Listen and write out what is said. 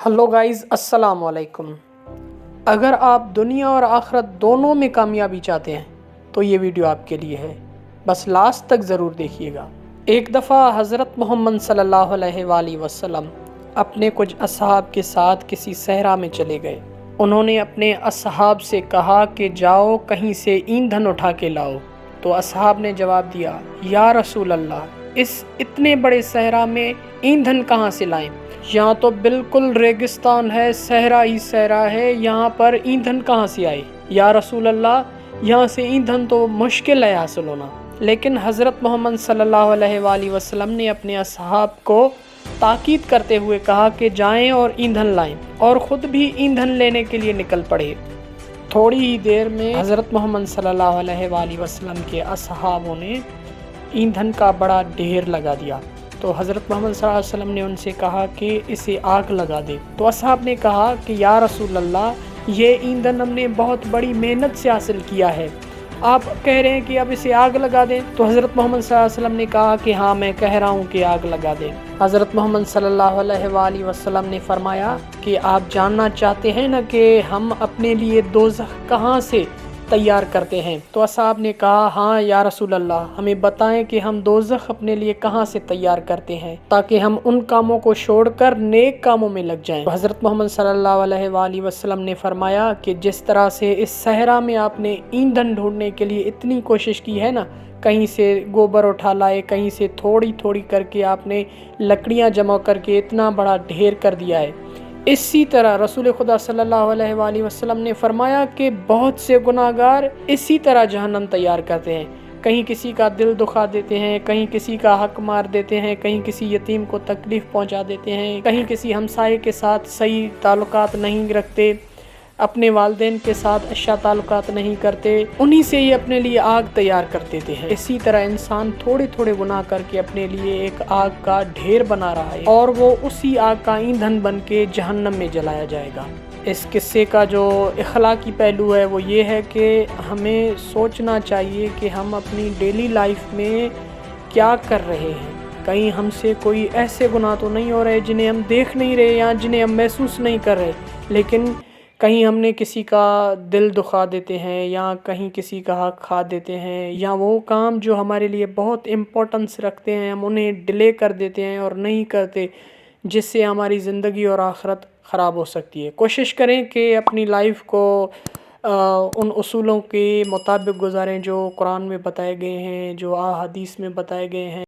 Hello guys, अस्सलाम वालेकुम। अगर आप दुनिया और आखिरत दोनों में कामयाबी चाहते हैं तो ये वीडियो आपके लिए है, बस लास्ट तक ज़रूर देखिएगा। एक दफ़ा हज़रत मोहम्मद सल्लल्लाहु अलैहि वसल्लम अपने कुछ असहाब के साथ किसी सहरा में चले गए। उन्होंने अपने असहाब से कहा कि जाओ कहीं से ईंधन उठा के लाओ। तो असहाब ने जवाब दिया, या रसूल अल्लाह, इस इतने बड़े सहरा में ईंधन कहाँ से लाएं? यहाँ तो बिल्कुल रेगिस्तान है, सहरा ही सहरा है, यहाँ पर ईंधन कहाँ से आए? या रसूल अल्लाह, यहाँ से ईंधन तो मुश्किल है हासिल होना। लेकिन हज़रत मोहम्मद सल्लल्लाहु अलैहि वसल्लम ने अपने असहाब को ताकीद करते हुए कहा कि जाएं और ईंधन लाएं, और ख़ुद भी ईंधन लेने के लिए निकल पड़े। थोड़ी ही देर में हज़रत मोहम्मद सल्लल्लाहु अलैहि वसल्लम के असहाबों ने ईंधन का बड़ा ढेर लगा दिया। तो हज़रत मोहम्मद सल्लल्लाहु अलैहि वसल्लम ने उनसे कहा कि इसे आग लगा दे। तो असहाब ने कहा कि या रसूल अल्लाह, ये ईंधन हमने बहुत बड़ी मेहनत से हासिल किया है, आप कह रहे हैं कि अब इसे आग लगा दें? तो हज़रत मोहम्मद सल्लल्लाहु अलैहि वसल्लम ने कहा कि हाँ, मैं कह रहा हूँ कि आग लगा दें। हज़रत मोहम्मद सल्लल्लाहु अलैहि वसल्लम ने फरमाया कि आप जानना चाहते हैं ना कि हम अपने लिए दोज़ख कहाँ से तैयार करते हैं? तो असहाब ने कहा, हाँ या रसूल अल्लाह, हमें बताएं कि हम दोज़ख अपने लिए कहाँ से तैयार करते हैं ताकि हम उन कामों को छोड़कर नेक कामों में लग जाएं। तो हज़रत मोहम्मद सल्लल्लाहु अलैहि वसल्लम ने फरमाया कि जिस तरह से इस सहरा में आपने ईंधन ढूंढने के लिए इतनी कोशिश की है ना, कहीं से गोबर उठा लाए, कहीं से थोड़ी थोड़ी करके आपने लकड़ियाँ जमा करके इतना बड़ा ढेर कर दिया है, इसी तरह रसूल खुदा सल्लल्लाहु अलैहि वसल्लम ने फरमाया कि बहुत से गुनाहगार इसी तरह जहन्नम तैयार करते हैं। कहीं किसी का दिल दुखा देते हैं, कहीं किसी का हक मार देते हैं, कहीं किसी यतीम को तकलीफ़ पहुंचा देते हैं, कहीं किसी हमसाये के साथ सही ताल्लुकात नहीं रखते, अपने वालिदैन के साथ अच्छा ताल्लुकात नहीं करते, उन्हीं से ही अपने लिए आग तैयार कर देते हैं। इसी तरह इंसान थोड़े थोड़े गुनाह करके अपने लिए एक आग का ढेर बना रहा है और वो उसी आग का ईंधन बन के जहन्नम में जलाया जाएगा। इस किस्से का जो इखलाकी पहलू है वो ये है कि हमें सोचना चाहिए कि हम अपनी डेली लाइफ में क्या कर रहे हैं। कहीं हमसे कोई ऐसे गुनाह तो नहीं हो रहे जिन्हें हम देख नहीं रहे या जिन्हें हम महसूस नहीं कर रहे, लेकिन कहीं हमने किसी का दिल दुखा देते हैं या कहीं किसी का हक खा देते हैं, या वो काम जो हमारे लिए बहुत इम्पोर्टेंस रखते हैं हम उन्हें डिले कर देते हैं और नहीं करते, जिससे हमारी ज़िंदगी और आखिरत ख़राब हो सकती है। कोशिश करें कि अपनी लाइफ को उन उसूलों के मुताबिक गुजारें जो कुरान में बताए गए हैं, जो हदीस में बताए गए हैं।